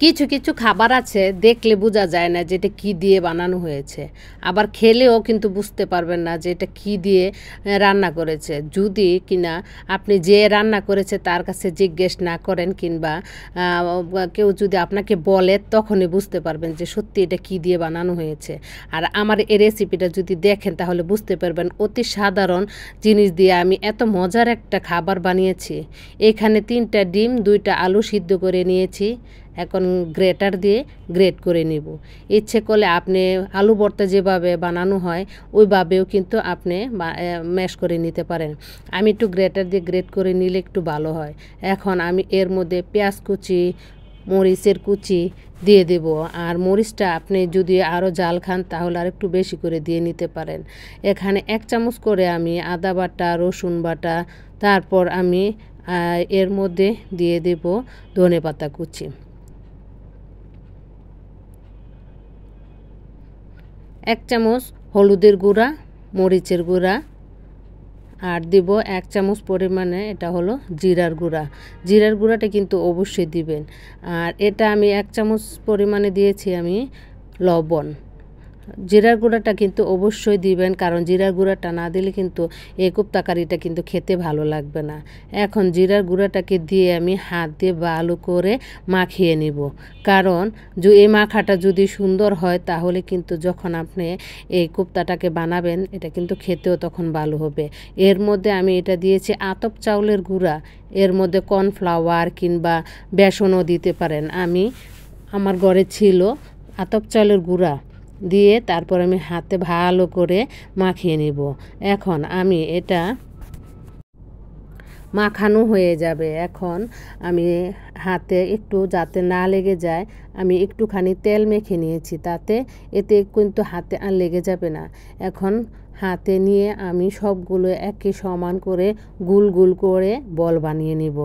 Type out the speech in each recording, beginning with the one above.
কিছু কিছু খাবার আছে দেখলে বোঝা যায় না যে এটা কী দিয়ে বানানো হয়েছে, আবার খেলেও কিন্তু বুঝতে পারবেন না যে এটা কী দিয়ে রান্না করেছে। যদি কিনা আপনি যে রান্না করেছে তার কাছে জিজ্ঞেস না করেন কিংবা কেউ যদি আপনাকে বলে তখনই বুঝতে পারবেন যে সত্যি এটা কী দিয়ে বানানো হয়েছে। আর আমার এই রেসিপিটা যদি দেখেন তাহলে বুঝতে পারবেন অতি সাধারণ জিনিস দিয়ে আমি এত মজার একটা খাবার বানিয়েছি। এখানে 3টা ডিম 2টা আলু সিদ্ধ করে নিয়েছি, এখন গ্রেটার দিয়ে গ্রেট করে নিব। ইচ্ছে করলে আপনি আলু ভর্তা যেভাবে বানানো হয় ওইভাবেও কিন্তু আপনি ম্যাশ করে নিতে পারেন। আমি একটু গ্রেটার দিয়ে গ্রেট করে নিলে একটু ভালো হয়। এখন আমি এর মধ্যে পেঁয়াজ কুচি, মরিচের কুচি দিয়ে দেব। আর মরিচটা আপনি যদি আরও জাল খান তাহলে আর একটু বেশি করে দিয়ে নিতে পারেন। এখানে 1 চামচ করে আমি আদা বাটা, রসুন বাটা, তারপর আমি এর মধ্যে দিয়ে দেব ধনেপাতা কুচি। 1 চামচ হলুদের গুঁড়া, মরিচের গুঁড়া, আর দিব 1 চামচ পরিমাণে এটা হলো জিরার গুঁড়া। জিরার গুঁড়াটা কিন্তু অবশ্যই দিবেন। আর এটা আমি 1 চামচ পরিমাণে দিয়েছি আমি লবণ। জিরার গুঁড়াটা কিন্তু অবশ্যই দিবেন, কারণ জিরার গুঁড়াটা না দিলে কিন্তু এই কোপ্তা কারিটা কিন্তু খেতে ভালো লাগবে না। এখন জিরার গুঁড়াটাকে দিয়ে আমি হাত দিয়ে ভালো করে মাখিয়ে নিব, কারণ এই মাখাটা যদি সুন্দর হয় তাহলে কিন্তু যখন আপনি এই কোপ্তাটাকে বানাবেন এটা কিন্তু খেতেও তখন ভালো হবে। এর মধ্যে আমি এটা দিয়েছি আতপ চাউলের গুঁড়া, এর মধ্যে কর্নফ্লাওয়ার কিংবা বেসনও দিতে পারেন। আমার ঘরে ছিল আতপ চাউলের গুঁড়া দিয়ে তারপর আমি হাতে ভালো করে মাখিয়ে নিব। এখন আমি এটা মাখানো হয়ে যাবে। এখন আমি হাতে একটু যাতে না লেগে যায় আমি একটুখানি তেল মেখে নিয়েছি, এতে কিন্তু হাতে আর লেগে যাবে না। এখন হাতে নিয়ে আমি সবগুলো একই সমান করে গোল গোল করে বল বানিয়ে নিব।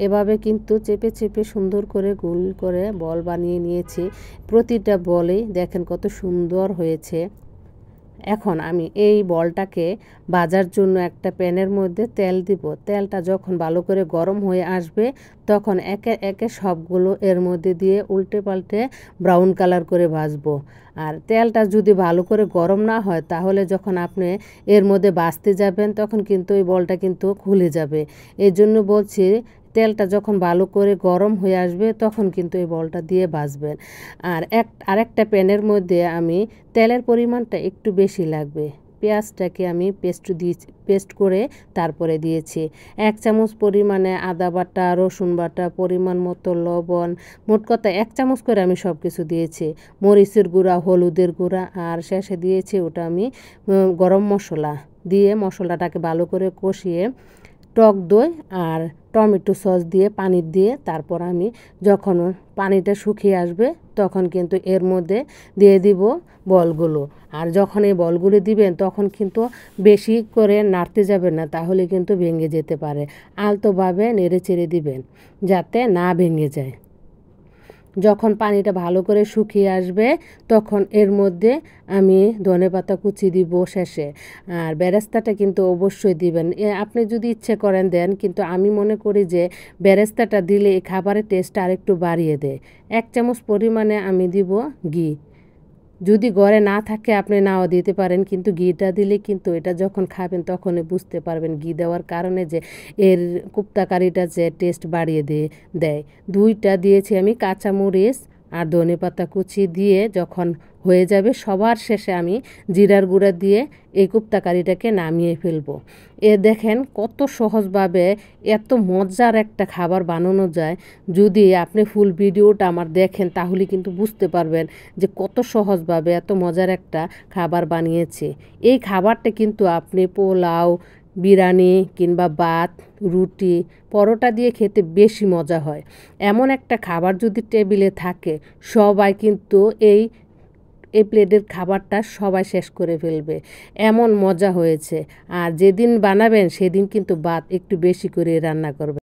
এভাবে কিন্তু চেপে চেপে সুন্দর করে গোল করে বল বানিয়ে নিয়েছি। প্রতিটা বলেই দেখেন কত সুন্দর হয়েছে। এখন আমি এই বলটাকে ভাজার জন্য একটা প্যানের মধ্যে তেল দিব। তেলটা যখন ভালো করে গরম হয়ে আসবে তখন একে একে সবগুলো এর মধ্যে দিয়ে উল্টে পাল্টে ব্রাউন কালার করে ভাজবো। আর তেলটা যদি ভালো করে গরম না হয় তাহলে যখন আপনি এর মধ্যে ভাজতে যাবেন তখন কিন্তু এই বলটা কিন্তু খুলে যাবে। এই জন্য বলছি তেলটা যখন ভালো করে গরম হয়ে আসবে তখন কিন্তু এই বলটা দিয়ে ভাজবেন। আর আরেকটা প্যানের মধ্যে আমি তেলের পরিমাণটা একটু বেশি লাগবে। পেঁয়াজটাকে আমি পেস্ট করে তারপরে দিয়েছি। 1 চামচ পরিমাণে আদা বাটা, রসুন বাটা, পরিমাণ মতো লবণ, মোট কথা 1 চামচ করে আমি সব কিছু দিয়েছি। মরিচের গুঁড়া, হলুদের গুঁড়া, আর শেষে দিয়েছি ওটা আমি গরম মশলা দিয়ে মশলাটাকে ভালো করে কষিয়ে টক দই আর টমেটো সস দিয়ে পানি দিয়ে তারপর আমি যখন পানিটা শুকিয়ে আসবে তখন কিন্তু এর মধ্যে দিয়ে দিব বলগুলো। আর যখন এই বলগুলো দিবেন তখন কিন্তু বেশি করে নাড়তে যাবেন না, তাহলে কিন্তু ভেঙে যেতে পারে। আলতোভাবে নেড়ে চেড়ে দিবেন যাতে না ভেঙে যায়। যখন পানিটা ভালো করে শুকিয়ে আসবে তখন এর মধ্যে আমি ধনেপাতা কুচি দিব শেষে। আর বেরেস্তাটা কিন্তু অবশ্যই দিবেন। আপনি যদি ইচ্ছে করেন দেন, কিন্তু আমি মনে করি যে বেরেস্তাটা দিলে এই খাবারের টেস্টটা আরেকটু বাড়িয়ে দেয়। 1 চামচ পরিমাণে আমি দিব ঘি। যদি ঘরে না থাকে আপনি নাও দিতে পারেন, কিন্তু ঘিটা দিলে কিন্তু এটা যখন খাবেন তখনই বুঝতে পারবেন ঘি দেওয়ার কারণে যে এর কোপ্তা কারিটা যে টেস্ট বাড়িয়ে দেয়। 2টা দিয়েছি আমি কাঁচামরিচ আর ধনেপাতা কুচি দিয়ে যখন হয়ে যাবে সবার শেষে আমি জিরার গুঁড়া দিয়ে এই কোপ্তা কারিটাকে নামিয়ে ফেলবো। দেখেন কত সহজভাবে এত মজার একটা খাবার বানানো যায়। যদি আপনি ফুল ভিডিওটা আমার দেখেন তাহলে কিন্তু বুঝতে পারবেন যে কত সহজভাবে এত মজার একটা খাবার বানিয়েছি। এই খাবারটা কিন্তু আপনি পোলাও, বিরিয়ানি কিংবা ভাত, রুটি, পরোটা দিয়ে খেতে বেশি মজা হয়। এমন একটা খাবার যদি টেবিলে থাকে সবাই কিন্তু এই প্লেটের খাবারটা সবাই শেষ করে ফেলবে, এমন মজা হয়েছে। আর যেদিন বানাবেন সেদিন কিন্তু ভাত একটু বেশি করে রান্না করবেন।